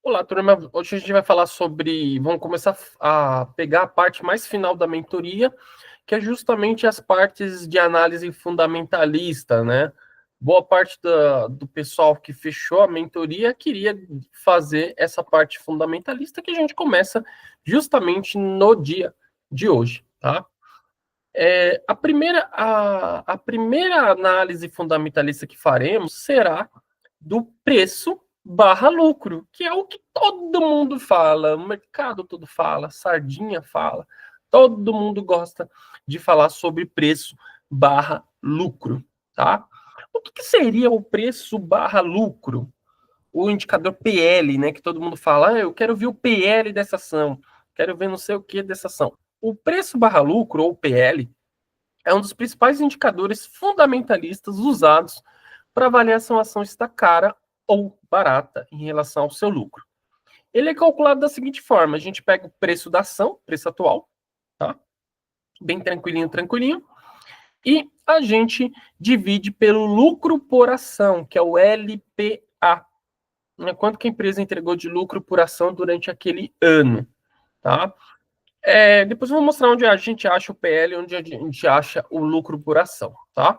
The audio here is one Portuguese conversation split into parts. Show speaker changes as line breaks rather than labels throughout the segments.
Olá, turma. Hoje a gente vai falar sobre. Vamos começar a pegar a parte mais final da mentoria, que é justamente as partes de análise fundamentalista, né? Boa parte do pessoal que fechou a mentoria queria fazer essa parte fundamentalista que a gente começa justamente no dia de hoje, tá? A primeira análise fundamentalista que faremos será do preço barra lucro, que é o que todo mundo fala, o mercado todo fala, Sardinha fala, todo mundo gosta de falar sobre preço barra lucro, tá? O que seria o preço barra lucro? O indicador PL, né, que todo mundo fala, eu quero ver o PL dessa ação, quero ver não sei o que dessa ação. O preço barra lucro, ou PL, é um dos principais indicadores fundamentalistas usados para avaliar se uma ação está cara ou barata em relação ao seu lucro. Ele é calculado da seguinte forma: a gente pega o preço da ação, preço atual, tá? Bem tranquilinho, tranquilinho, e a gente divide pelo lucro por ação, que é o LPA. Quanto que a empresa entregou de lucro por ação durante aquele ano, tá? Depois eu vou mostrar onde a gente acha o PL, onde a gente acha o lucro por ação, tá?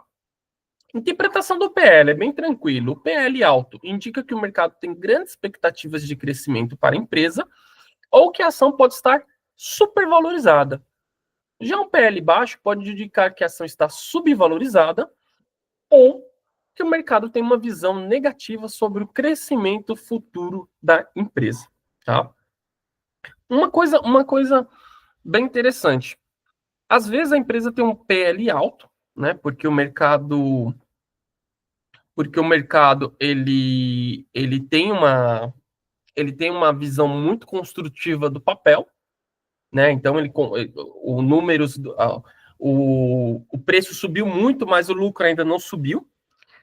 Interpretação do PL é bem tranquilo. O PL alto indica que o mercado tem grandes expectativas de crescimento para a empresa ou que a ação pode estar supervalorizada. Já um PL baixo pode indicar que a ação está subvalorizada ou que o mercado tem uma visão negativa sobre o crescimento futuro da empresa. Tá? Uma coisa bem interessante. Às vezes a empresa tem um PL alto, né? Porque o mercado ele tem uma visão muito construtiva do papel, né? Então o números o preço subiu muito, mas o lucro ainda não subiu.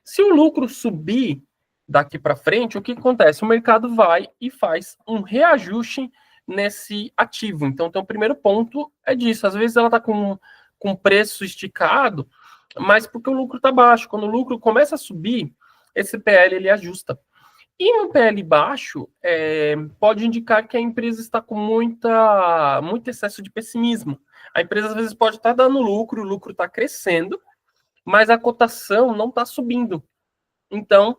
Se o lucro subir daqui para frente, o que acontece? O mercado vai e faz um reajuste nesse ativo. Então, o primeiro ponto é disso. Às vezes ela está com preço esticado, mas porque o lucro está baixo. Quando o lucro começa a subir, esse PL ele ajusta. E no PL baixo, pode indicar que a empresa está com muito excesso de pessimismo. A empresa às vezes pode estar dando lucro, o lucro está crescendo, mas a cotação não está subindo. Então,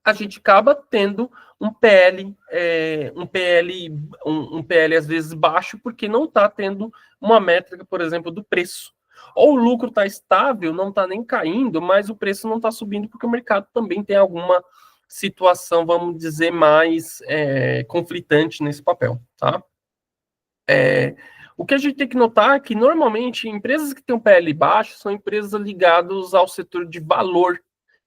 a gente acaba tendo um PL, um PL às vezes baixo, porque não está tendo uma métrica, por exemplo, do preço. Ou o lucro está estável, não está nem caindo, mas o preço não está subindo, porque o mercado também tem alguma situação, vamos dizer, mais conflitante nesse papel, tá? O que a gente tem que notar é que, normalmente, empresas que têm um PL baixo são empresas ligadas ao setor de valor.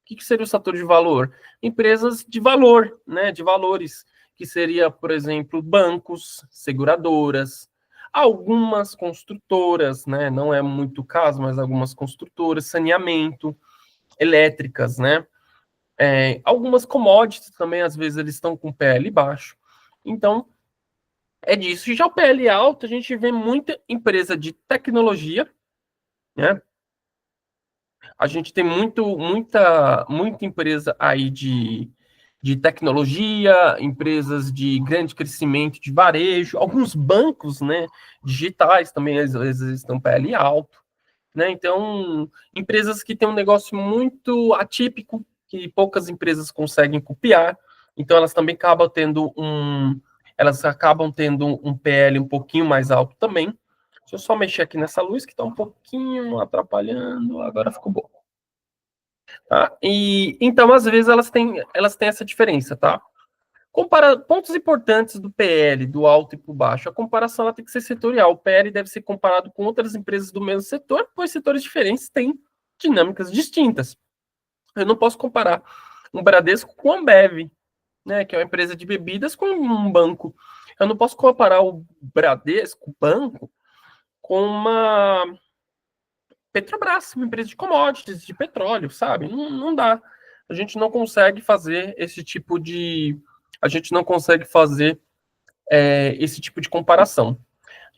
O que seria o setor de valor? Empresas de valor, né, de valores, que seria, por exemplo, bancos, seguradoras, algumas construtoras, né, não é muito caso, mas algumas construtoras, saneamento, elétricas, né, algumas commodities também, às vezes, eles estão com PL baixo. Então, é disso. E já o PL alto, a gente vê muita empresa de tecnologia, né? A gente tem muita empresa aí de tecnologia, empresas de grande crescimento de varejo, alguns bancos, né, digitais também, às vezes, estão PL alto, né? Então, empresas que têm um negócio muito atípico, que poucas empresas conseguem copiar, então elas acabam tendo um PL um pouquinho mais alto também. Deixa eu só mexer aqui nessa luz que está um pouquinho atrapalhando, agora ficou bom. Tá? E então, às vezes, elas têm essa diferença, tá? Pontos importantes do PL, do alto e para o baixo. A comparação ela tem que ser setorial. O PL deve ser comparado com outras empresas do mesmo setor, pois setores diferentes têm dinâmicas distintas. Eu não posso comparar um Bradesco com a Ambev, né, que é uma empresa de bebidas, com um banco. Eu não posso comparar o Bradesco, banco, com uma Petrobras, uma empresa de commodities, de petróleo, sabe? Não, não dá. A gente não consegue fazer esse tipo de. A gente não consegue fazer esse tipo de comparação.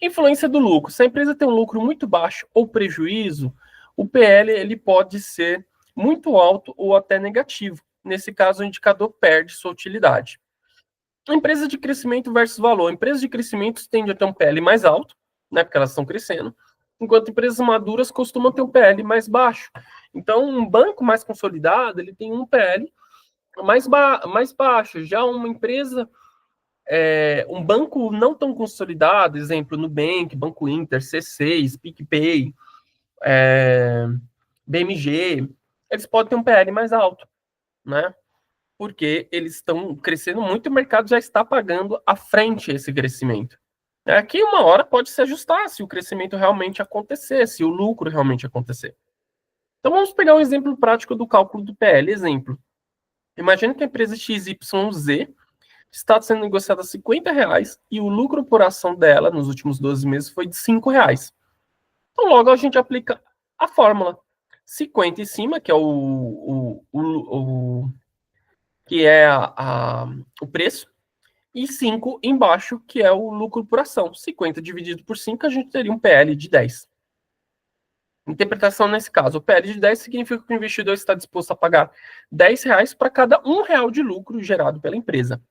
Influência do lucro. Se a empresa tem um lucro muito baixo ou prejuízo, o PL ele pode ser muito alto ou até negativo. Nesse caso, o indicador perde sua utilidade. Empresa de crescimento versus valor. Empresas de crescimento tendem a ter um PL mais alto, né, porque elas estão crescendo, enquanto empresas maduras costumam ter um PL mais baixo. Então, um banco mais consolidado, ele tem um PL mais baixo. Já uma empresa, um banco não tão consolidado, exemplo, Nubank, Banco Inter, C6, PicPay, BMG, eles podem ter um PL mais alto, né? Porque eles estão crescendo muito e o mercado já está pagando à frente esse crescimento. Aqui, uma hora pode se ajustar se o crescimento realmente acontecer, se o lucro realmente acontecer. Então, vamos pegar um exemplo prático do cálculo do PL. Exemplo, imagina que a empresa XYZ está sendo negociada a R$50 e o lucro por ação dela nos últimos 12 meses foi de R$5. Então, logo a gente aplica a fórmula. 50 em cima, que é o preço, e 5 embaixo, que é o lucro por ação. 50 dividido por 5, a gente teria um PL de 10. Interpretação nesse caso, o PL de 10 significa que o investidor está disposto a pagar R$10 para cada R$1 de lucro gerado pela empresa.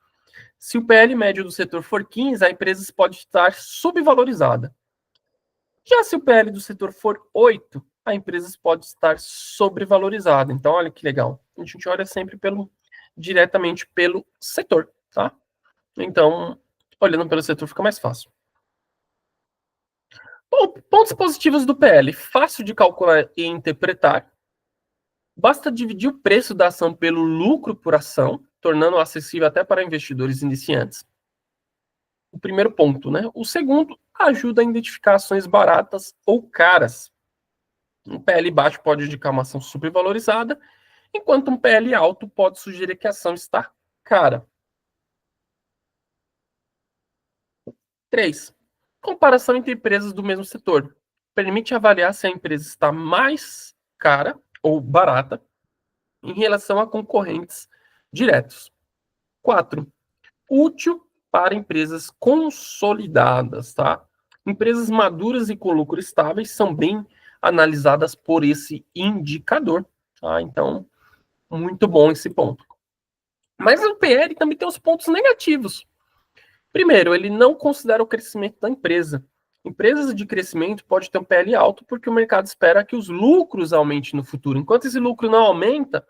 Se o PL médio do setor for 15, a empresa pode estar subvalorizada. Já se o PL do setor for 8, a empresa pode estar sobrevalorizada. Então, olha que legal. A gente olha sempre diretamente pelo setor, tá? Então, olhando pelo setor fica mais fácil. Bom, pontos positivos do PL. Fácil de calcular e interpretar. Basta dividir o preço da ação pelo lucro por ação, tornando-o acessível até para investidores iniciantes. O primeiro ponto, né? O segundo, ajuda a identificar ações baratas ou caras. Um PL baixo pode indicar uma ação supervalorizada, enquanto um PL alto pode sugerir que a ação está cara. 3. Comparação entre empresas do mesmo setor. Permite avaliar se a empresa está mais cara ou barata em relação a concorrentes diretos. 4. Útil para empresas consolidadas, tá? Empresas maduras e com lucro estáveis são bem analisadas por esse indicador, tá? Então, muito bom esse ponto. Mas o PL também tem os pontos negativos. Primeiro, ele não considera o crescimento da empresa. Empresas de crescimento podem ter um PL alto porque o mercado espera que os lucros aumentem no futuro. Enquanto esse lucro não aumenta,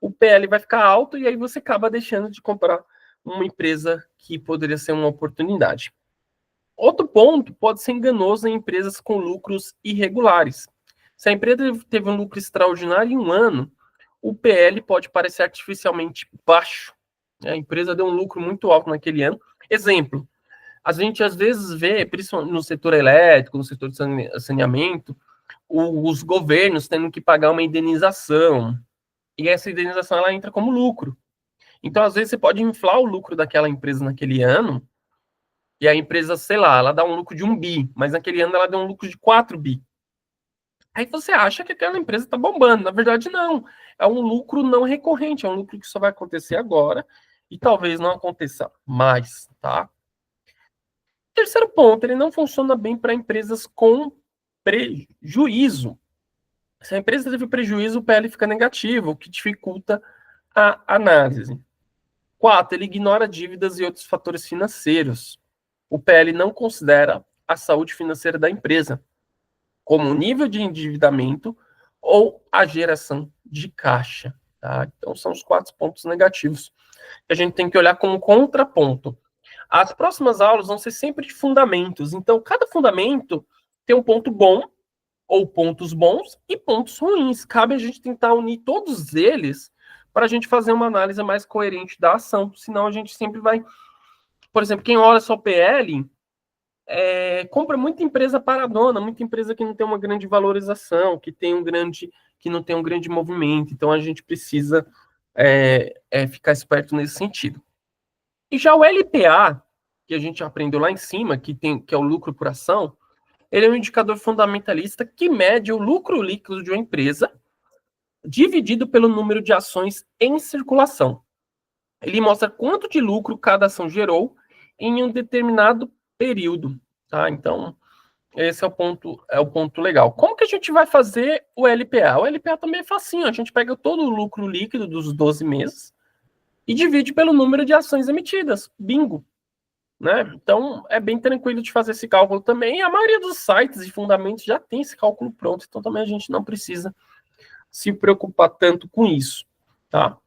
o PL vai ficar alto e aí você acaba deixando de comprar uma empresa que poderia ser uma oportunidade. Outro ponto pode ser enganoso em empresas com lucros irregulares. Se a empresa teve um lucro extraordinário em um ano, o PL pode parecer artificialmente baixo. A empresa deu um lucro muito alto naquele ano. Exemplo, a gente às vezes vê, principalmente no setor elétrico, no setor de saneamento, os governos tendo que pagar uma indenização. E essa indenização ela entra como lucro. Então, às vezes, você pode inflar o lucro daquela empresa naquele ano, e a empresa, sei lá, ela dá um lucro de 1 bi, mas naquele ano ela deu um lucro de 4 bi. Aí você acha que aquela empresa está bombando. Na verdade, não. É um lucro não recorrente, é um lucro que só vai acontecer agora e talvez não aconteça mais, tá? Terceiro ponto, ele não funciona bem para empresas com prejuízo. Se a empresa teve prejuízo, o PL fica negativo, o que dificulta a análise. 4. Ele ignora dívidas e outros fatores financeiros. O PL não considera a saúde financeira da empresa, como o nível de endividamento ou a geração de caixa. Tá? Então, são os 4 pontos negativos que a gente tem que olhar como contraponto. As próximas aulas vão ser sempre de fundamentos. Então, cada fundamento tem um ponto bom, ou pontos bons, e pontos ruins. Cabe a gente tentar unir todos eles para a gente fazer uma análise mais coerente da ação. Senão, a gente sempre vai... Por exemplo, quem olha só PL... compra muita empresa paradona, muita empresa que não tem uma grande valorização, que não tem um grande movimento. Então a gente precisa ficar esperto nesse sentido. E já o LPA, que a gente aprendeu lá em cima, que é o lucro por ação, ele é um indicador fundamentalista que mede o lucro líquido de uma empresa dividido pelo número de ações em circulação. Ele mostra quanto de lucro cada ação gerou em um determinado período, tá? Então, esse é o ponto legal. Como que a gente vai fazer o LPA? O LPA também é facinho, a gente pega todo o lucro líquido dos 12 meses, e divide pelo número de ações emitidas. Bingo. Né? Então, é bem tranquilo de fazer esse cálculo também. E a maioria dos sites e fundamentos já tem esse cálculo pronto, então também a gente não precisa se preocupar tanto com isso. Tá?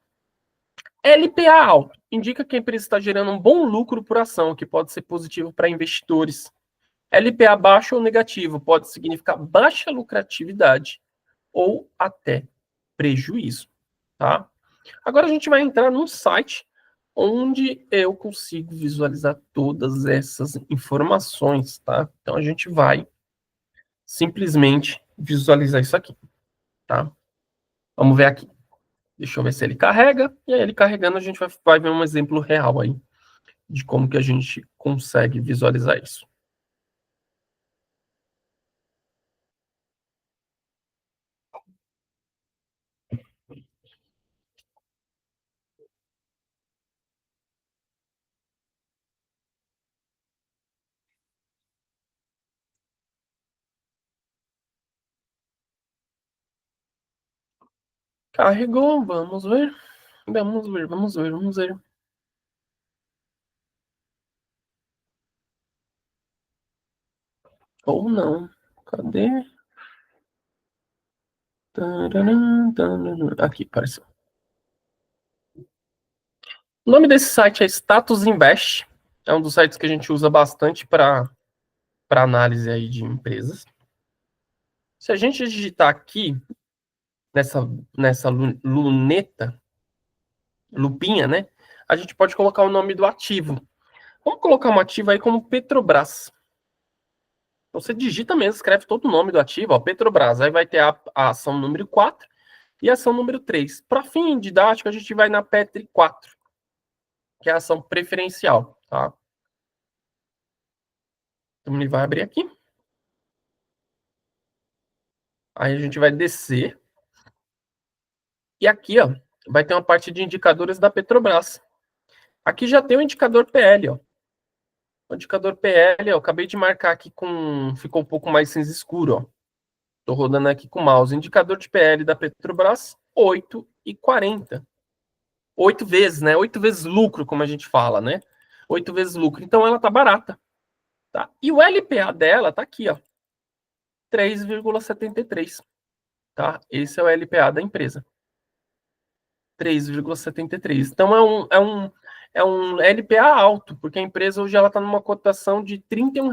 LPA alto indica que a empresa está gerando um bom lucro por ação, que pode ser positivo para investidores. LPA baixo ou negativo pode significar baixa lucratividade ou até prejuízo. Tá? Agora a gente vai entrar num site onde eu consigo visualizar todas essas informações, tá? Então a gente vai simplesmente visualizar isso aqui, tá? Vamos ver aqui. Deixa eu ver se ele carrega. E aí ele carregando a gente vai ver um exemplo real aí de como que a gente consegue visualizar isso. Carregou, vamos ver. Vamos ver, vamos ver, vamos ver. Ou não. Cadê? Aqui, apareceu. O nome desse site é Status Invest. É um dos sites que a gente usa bastante para análise aí de empresas. Se a gente digitar aqui nessa, nessa luneta, lupinha, né? A gente pode colocar o nome do ativo. Vamos colocar um ativo aí como Petrobras. Então, você digita mesmo, escreve todo o nome do ativo, ó, Petrobras. Aí vai ter a ação número 4 e a ação número 3. Para fim didático, a gente vai na Petri 4, que é a ação preferencial, tá? Então, ele vai abrir aqui. Aí a gente vai descer. E aqui, ó, vai ter uma parte de indicadores da Petrobras. Aqui já tem o indicador PL, ó. O indicador PL, eu acabei de marcar aqui com... Ficou um pouco mais cinza escuro, ó. Tô rodando aqui com o mouse. Indicador de PL da Petrobras, 8,40. 8 vezes, né? 8 vezes lucro, como a gente fala, né? 8 vezes lucro. Então ela tá barata, tá? E o LPA dela tá aqui, ó. 3,73, tá? Esse é o LPA da empresa. 3,73. Então é um LPA alto, porque a empresa hoje ela está numa cotação de R$ 31.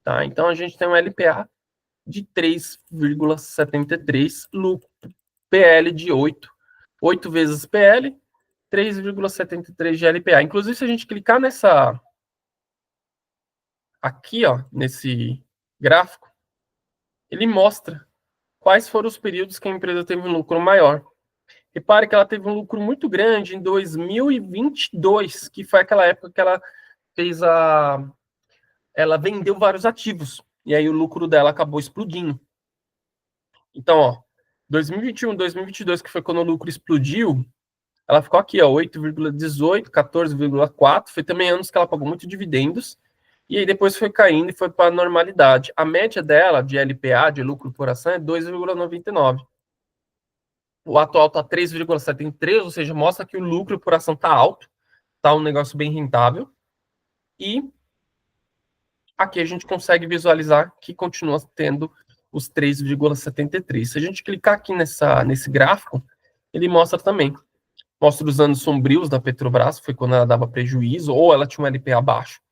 Tá? Então a gente tem um LPA de 3,73, lucro PL de 8. 8 vezes PL, 3,73 de LPA. Inclusive, se a gente clicar nessa aqui, ó, nesse gráfico, ele mostra quais foram os períodos que a empresa teve um lucro maior. Repare que ela teve um lucro muito grande em 2022, que foi aquela época que ela fez a. Ela vendeu vários ativos. E aí o lucro dela acabou explodindo. Então, ó, 2021, 2022, que foi quando o lucro explodiu, ela ficou aqui, ó, 8,18, 14,4. Foi também anos que ela pagou muito dividendos. E aí depois foi caindo e foi para a normalidade. A média dela de LPA, de lucro por ação, é 2,99. O atual está 3,73, ou seja, mostra que o lucro por ação está alto, está um negócio bem rentável. E aqui a gente consegue visualizar que continua tendo os 3,73. Se a gente clicar aqui nesse gráfico, ele mostra também. Mostra os anos sombrios da Petrobras, foi quando ela dava prejuízo, ou ela tinha um LPA baixo.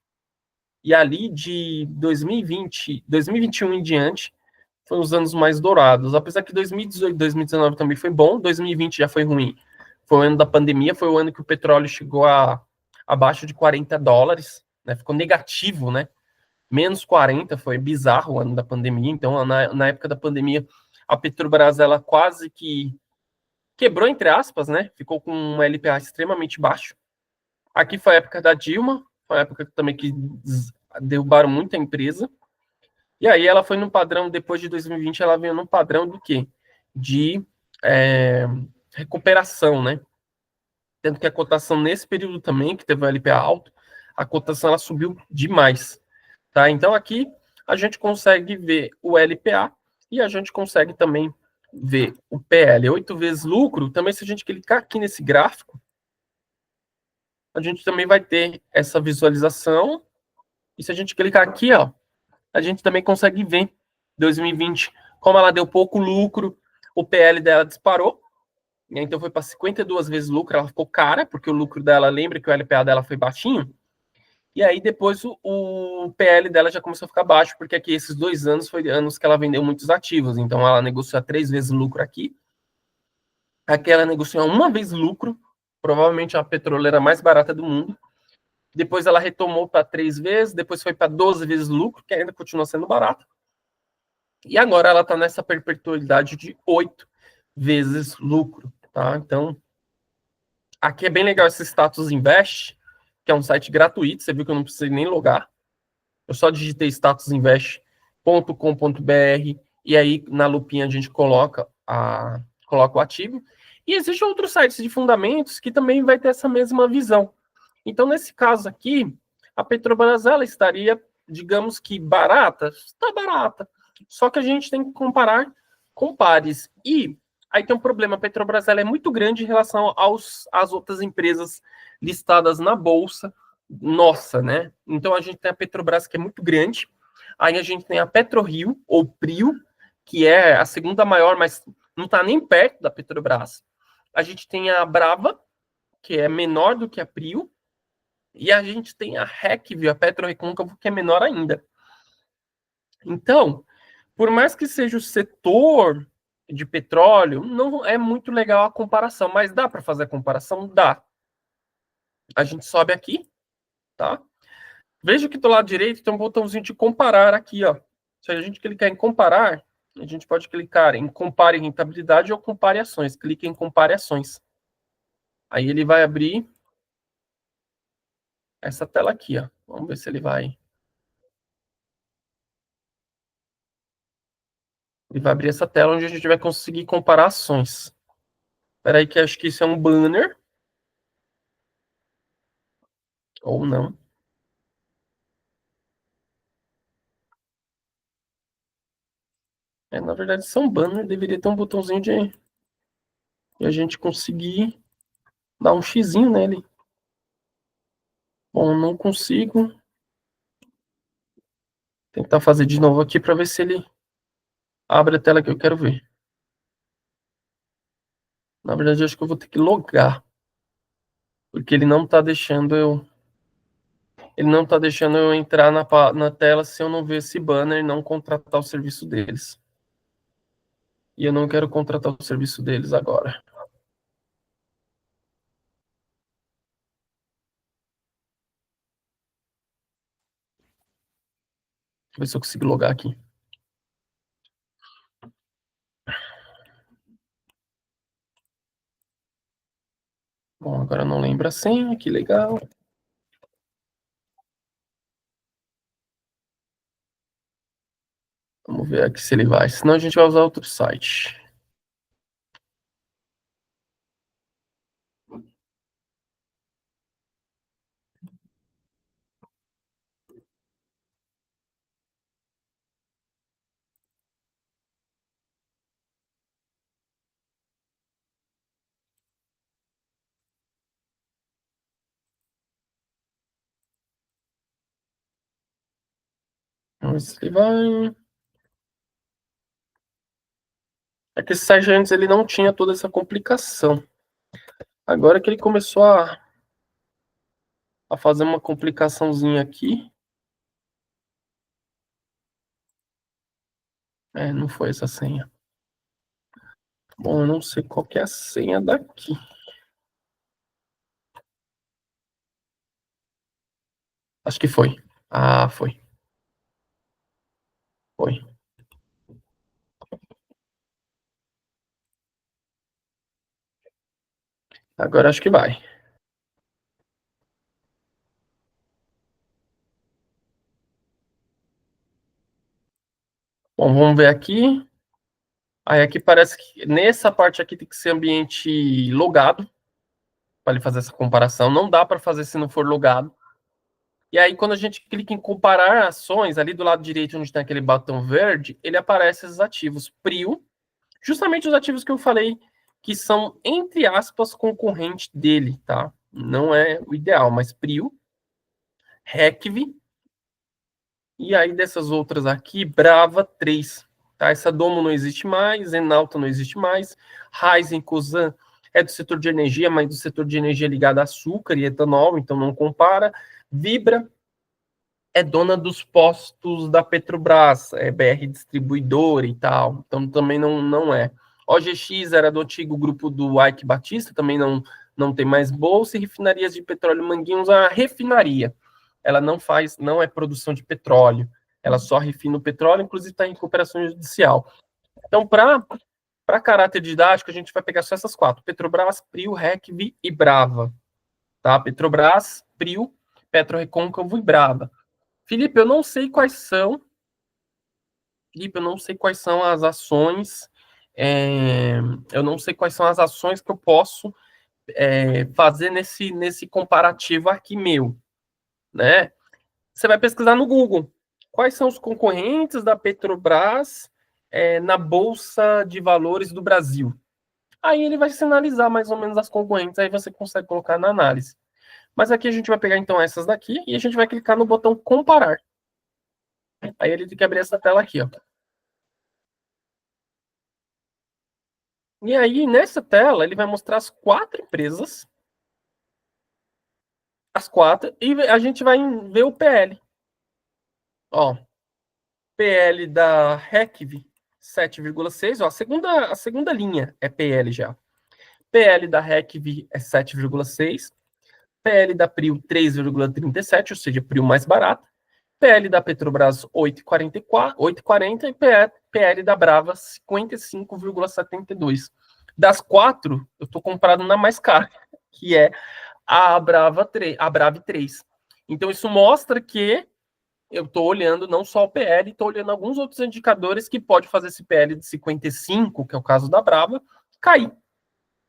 E ali de 2020, 2021 em diante, foram os anos mais dourados. Apesar que 2018, 2019 também foi bom, 2020 já foi ruim. Foi o ano da pandemia, foi o ano que o petróleo chegou abaixo de $40, né? Ficou negativo, né? Menos 40, foi bizarro o ano da pandemia. Então, na época da pandemia, a Petrobras, ela quase que quebrou, entre aspas, né? Ficou com um LPA extremamente baixo. Aqui foi a época da Dilma, foi a época também que derrubaram muita empresa. E aí ela foi num padrão, depois de 2020, ela veio num padrão do quê? De é, recuperação, né? Tendo que a cotação nesse período também, que teve um LPA alto, a cotação ela subiu demais. Tá? Então aqui a gente consegue ver o LPA e a gente consegue também ver o PL. 8 vezes lucro, também se a gente clicar aqui nesse gráfico, a gente também vai ter essa visualização. E se a gente clicar aqui, ó, a gente também consegue ver 2020, como ela deu pouco lucro, o PL dela disparou, então foi para 52 vezes lucro, ela ficou cara, porque o lucro dela, lembra que o LPA dela foi baixinho, e aí depois o PL dela já começou a ficar baixo, porque aqui esses 2 anos foi anos que ela vendeu muitos ativos, então ela negociou 3 vezes lucro aqui, ela negociou uma vez lucro, provavelmente a petroleira mais barata do mundo, depois ela retomou para 3 vezes, depois foi para 12 vezes lucro, que ainda continua sendo barato, e agora ela está nessa perpetuidade de 8 vezes lucro, tá? Então, aqui é bem legal esse Status Invest, que é um site gratuito, você viu que eu não precisei nem logar. Eu só digitei statusinvest.com.br e aí na lupinha a gente coloca o ativo. E existem outros sites de fundamentos que também vai ter essa mesma visão. Então, nesse caso aqui, a Petrobras ela estaria, digamos que barata, está barata. Só que a gente tem que comparar com pares. E aí tem um problema, a Petrobras ela é muito grande em relação às outras empresas listadas na bolsa, nossa, né? Então a gente tem a Petrobras que é muito grande, aí a gente tem a PetroRio, ou Prio, que é a segunda maior, mas não está nem perto da Petrobras. A gente tem a Brava, que é menor do que a Prio, e a gente tem a RECV, a PetroRecôncavo, que é menor ainda. Então, por mais que seja o setor de petróleo, não é muito legal a comparação, mas dá para fazer a comparação? Dá. A gente sobe aqui, tá? Veja que do lado direito tem um botãozinho de comparar aqui, ó. Se a gente clicar em comparar, a gente pode clicar em compare rentabilidade ou compare ações. Clique em compare ações. Aí ele vai abrir essa tela aqui, ó. Vamos ver se ele vai. Ele vai abrir essa tela onde a gente vai conseguir comparar ações. Espera aí que acho que isso é um banner. Ou não. Na verdade, isso é um banner. Deveria ter um botãozinho de a gente conseguir dar um xizinho nele. Bom, não consigo. Tentar fazer de novo aqui para ver se ele abre a tela que eu quero ver. Na verdade, acho que eu vou ter que logar. Porque ele não está deixando eu. Ele não está deixando eu entrar na tela se eu não ver esse banner e não contratar o serviço deles. E eu não quero contratar o serviço deles agora. Deixa eu ver se eu consigo logar aqui. Bom, agora eu não lembro a senha, que legal. Vamos ver aqui se ele vai. Senão a gente vai usar outro site. Vamos ver se ele vai. É que esse site antes ele não tinha toda essa complicação. Agora que ele começou a fazer uma complicaçãozinha aqui. Não foi essa senha. Bom, eu não sei qual que é a senha daqui. Acho que foi. Ah, foi. Foi. Agora acho que vai. Bom, vamos ver aqui. Aí aqui parece que nessa parte aqui tem que ser ambiente logado para ele fazer essa comparação. Não dá para fazer se não for logado. E aí quando a gente clica em comparar ações, ali do lado direito onde tem aquele botão verde, ele aparece esses ativos. Prio, justamente os ativos que eu falei que são, entre aspas, concorrente dele, tá? Não é o ideal, mas Prio, Recv, e aí dessas outras aqui, Brava 3. Tá? Essa Domo não existe mais, Enalta não existe mais, Raizen, Cosan é do setor de energia, mas do setor de energia ligado a açúcar e etanol, então não compara. Vibra é dona dos postos da Petrobras, é BR Distribuidora e tal, então também não é. OGX era do antigo grupo do Ike Batista, também não tem mais bolsa, e refinarias de petróleo Manguinhos, a refinaria. Ela não é produção de petróleo, ela só refina o petróleo, inclusive está em cooperação judicial. Então, para caráter didático, a gente vai pegar só essas quatro: Petrobras, Prio, Recv e Brava. Tá? Petrobras, Prio, PetroRecôncavo e Brava. Felipe, eu não sei quais são. Felipe, eu não sei quais são as ações. é, eu não sei quais são as ações que eu posso fazer nesse comparativo aqui meu, né? Você vai pesquisar no Google quais são os concorrentes da Petrobras na Bolsa de Valores do Brasil. Aí ele vai sinalizar mais ou menos as concorrentes, aí você consegue colocar na análise. Mas aqui a gente vai pegar então essas daqui e a gente vai clicar no botão comparar. Aí ele tem que abrir essa tela aqui, ó. E aí, nessa tela, ele vai mostrar as quatro empresas, as quatro, e a gente vai ver o PL. Ó, PL da RECV, 7,6. Ó, a segunda linha é PL já. PL da RECV é 7,6. PL da Prio, 3,37, ou seja, Prio mais barata. PL da Petrobras, 8,40 e PL da Brava, 55,72. Das quatro, eu estou comprado na mais cara, que é a Brave 3. Então, isso mostra que eu estou olhando não só o PL, estou olhando alguns outros indicadores que pode fazer esse PL de 55, que é o caso da Brava, cair.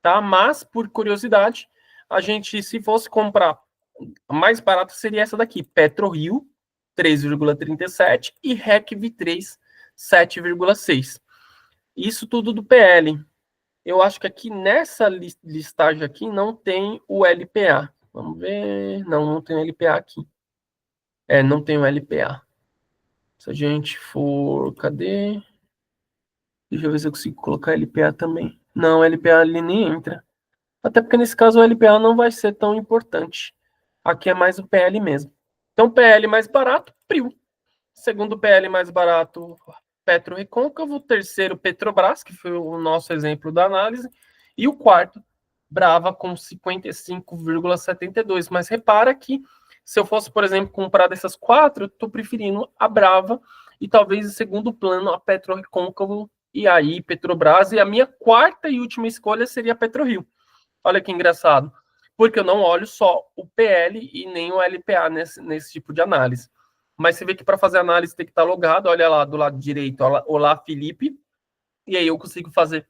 Tá? Mas, por curiosidade, a gente, se fosse comprar, a mais barata seria essa daqui, PetroRio, 3,37 e RECV3, 7,6. Isso tudo do PL. Eu acho que aqui nessa listagem aqui não tem o LPA. Vamos ver. Não tem o LPA aqui. Não tem o LPA. Se a gente for. Cadê? Deixa eu ver se eu consigo colocar LPA também. Não, o LPA ali nem entra. Até porque nesse caso o LPA não vai ser tão importante. Aqui é mais o PL mesmo. Então, PL mais barato, Prio. Segundo PL mais barato, PetroRecôncavo. Terceiro, Petrobras, que foi o nosso exemplo da análise. E o quarto, Brava, com 55,72. Mas repara que se eu fosse, por exemplo, comprar dessas quatro, eu estou preferindo a Brava e talvez em segundo plano a PetroRecôncavo e aí Petrobras. E a minha quarta e última escolha seria a PetroRio. Olha que engraçado. Porque eu não olho só o PL e nem o LPA nesse tipo de análise. Mas você vê que para fazer análise tem que estar logado. Olha lá do lado direito, olá Felipe. E aí eu consigo fazer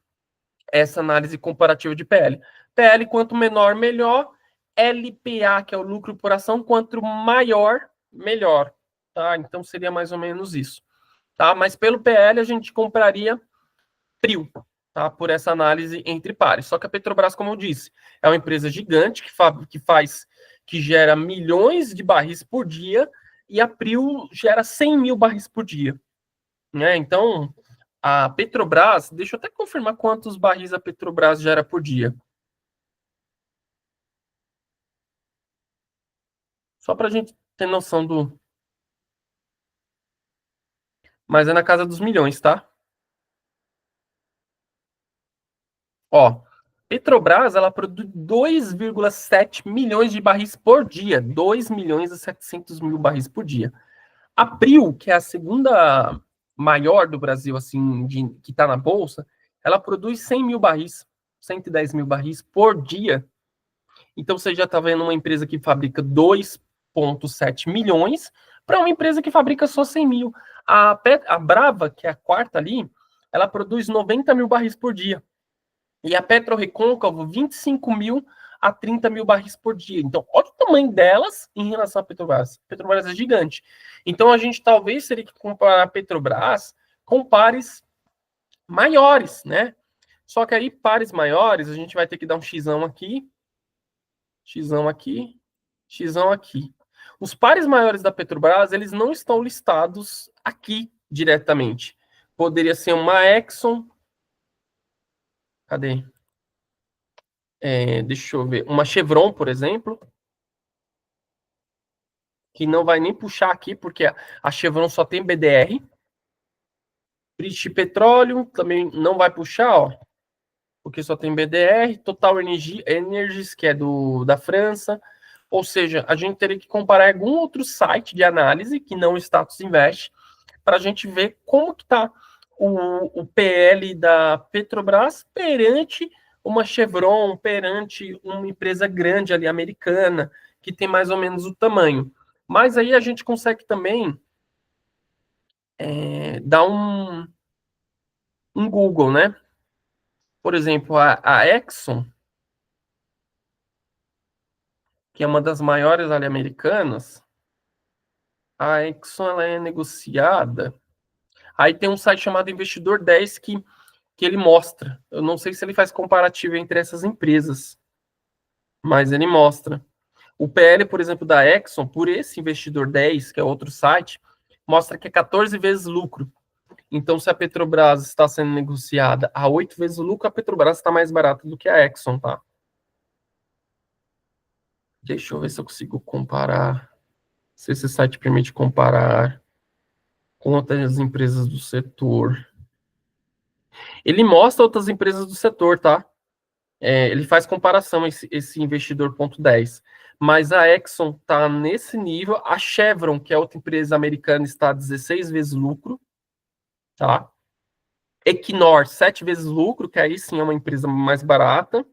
essa análise comparativa de PL. PL, quanto menor, melhor. LPA, que é o lucro por ação, quanto maior, melhor. Tá? Então seria mais ou menos isso. Tá? Mas pelo PL a gente compraria Prio, tá? Por essa análise entre pares. Só que a Petrobras, como eu disse, é uma empresa gigante que gera milhões de barris por dia e a Prio gera 100 mil barris por dia. Né? Então, a Petrobras, deixa eu até confirmar quantos barris a Petrobras gera por dia. Só para a gente ter noção do. Mas é na casa dos milhões, tá? Ó, Petrobras, ela produz 2,7 milhões de barris por dia. 2 milhões e 700 mil barris por dia. A Prio, que é a segunda maior do Brasil, assim, que está na Bolsa, ela produz 100 mil barris, 110 mil barris por dia. Então você já está vendo uma empresa que fabrica 2,7 milhões para uma empresa que fabrica só 100 mil. A Brava, que é a quarta ali, ela produz 90 mil barris por dia. E a PetroRecôncavo, 25 mil a 30 mil barris por dia. Então, olha o tamanho delas em relação à Petrobras. A Petrobras é gigante. Então, a gente talvez teria que comparar a Petrobras com pares maiores, né? Só que aí, pares maiores, a gente vai ter que dar um xão aqui. Xão aqui, Xão aqui. Os pares maiores da Petrobras, eles não estão listados aqui diretamente. Poderia ser uma Exxon. Cadê? Deixa eu ver. Uma Chevron, por exemplo, que não vai nem puxar aqui, porque a Chevron só tem BDR. British Petroleum também não vai puxar, ó, porque só tem BDR. Total Energies, que é da França. Ou seja, a gente teria que comparar algum outro site de análise, que não o Status Invest, para a gente ver como que está o PL da Petrobras perante uma Chevron, perante uma empresa grande ali, americana, que tem mais ou menos o tamanho. Mas aí a gente consegue também dar um Google, né? Por exemplo, a Exxon, que é uma das maiores ali americanas, a Exxon ela é negociada. Aí tem um site chamado Investidor 10 que ele mostra. Eu não sei se ele faz comparativo entre essas empresas, mas ele mostra. O PL, por exemplo, da Exxon, por esse Investidor 10, que é outro site, mostra que é 14 vezes lucro. Então, se a Petrobras está sendo negociada a 8 vezes o lucro, a Petrobras está mais barata do que a Exxon, tá? Deixa eu ver se eu consigo comparar. Se esse site permite comparar com outras empresas do setor. Ele mostra outras empresas do setor, tá? Ele faz comparação, esse investidor ponto 10. Mas a Exxon está nesse nível, a Chevron, que é outra empresa americana, está a 16 vezes lucro, tá? Equinor, 7 vezes lucro, que aí sim é uma empresa mais barata.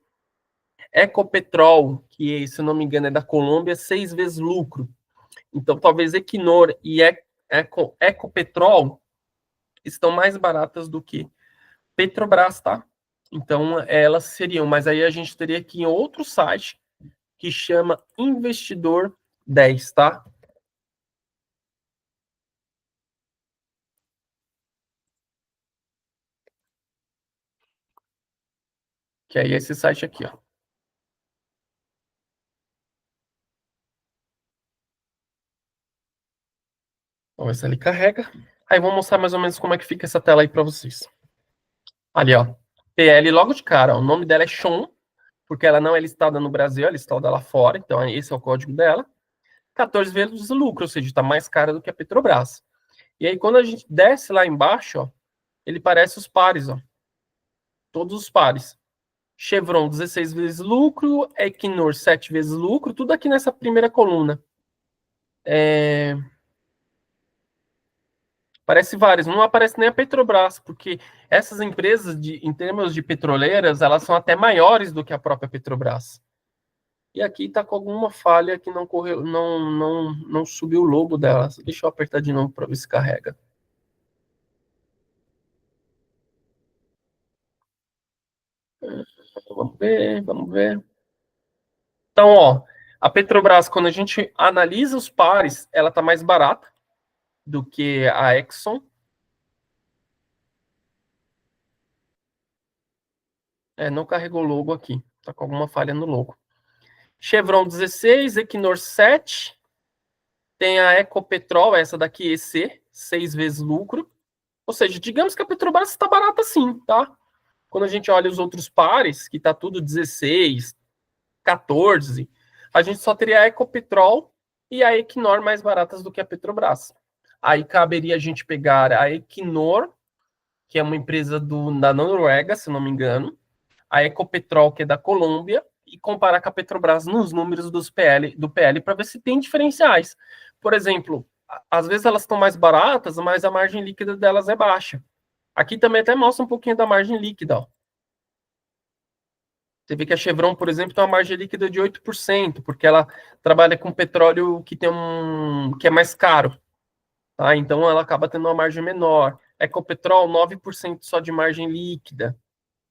Ecopetrol, que se eu não me engano é da Colômbia, 6 vezes lucro. Então talvez Equinor e Ecopetrol estão mais baratas do que Petrobras, tá? Então elas seriam, mas aí a gente teria aqui em outro site que chama Investidor 10, tá? Que aí é esse site aqui, ó. Vamos ver se ele carrega. Aí vou mostrar mais ou menos como é que fica essa tela aí para vocês. Ali, ó. PL logo de cara, ó. O nome dela é Sean, porque ela não é listada no Brasil, ela é listada lá fora, então esse é o código dela. 14 vezes o lucro, ou seja, está mais cara do que a Petrobras. E aí, quando a gente desce lá embaixo, ó, ele parece os pares, ó. Todos os pares. Chevron, 16 vezes lucro, Equinor, 7 vezes lucro, tudo aqui nessa primeira coluna. Parece vários, não aparece nem a Petrobras, porque essas empresas, em termos de petroleiras, elas são até maiores do que a própria Petrobras. E aqui está com alguma falha que não correu, não subiu o logo delas. Deixa eu apertar de novo para ver se carrega. Vamos ver, vamos ver. Então, ó, a Petrobras, quando a gente analisa os pares, ela está mais barata do que a Exxon. Não carregou o logo aqui. Está com alguma falha no logo. Chevron 16, Equinor 7. Tem a Ecopetrol, essa daqui, EC, 6 vezes lucro. Ou seja, digamos que a Petrobras está barata sim, tá? Quando a gente olha os outros pares, que está tudo 16, 14, a gente só teria a Ecopetrol e a Equinor mais baratas do que a Petrobras. Aí caberia a gente pegar a Equinor, que é uma empresa da Noruega, se não me engano, a Ecopetrol, que é da Colômbia, e comparar com a Petrobras nos números do PL para ver se tem diferenciais. Por exemplo, às vezes elas estão mais baratas, mas a margem líquida delas é baixa. Aqui também até mostra um pouquinho da margem líquida, ó. Você vê que a Chevron, por exemplo, tem uma margem líquida de 8%, porque ela trabalha com petróleo que é mais caro. Tá? Então ela acaba tendo uma margem menor. Ecopetrol, 9% só de margem líquida.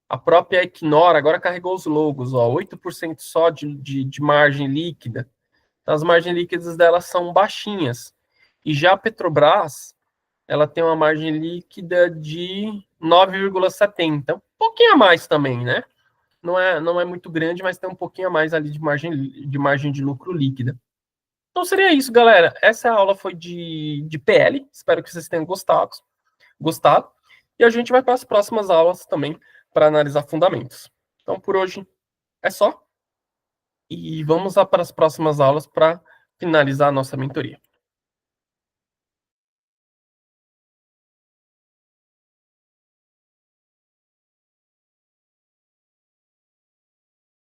A própria Equinor agora carregou os logos, ó, 8% só de margem líquida. Então, as margens líquidas delas são baixinhas. E já a Petrobras, ela tem uma margem líquida de 9,70. Um pouquinho a mais também, né? não é muito grande, mas tem um pouquinho a mais ali de margem de lucro líquida. Então seria isso, galera. Essa aula foi de PL. Espero que vocês tenham gostado. E a gente vai para as próximas aulas também para analisar fundamentos. Então, por hoje é só. E vamos lá para as próximas aulas para finalizar a nossa mentoria.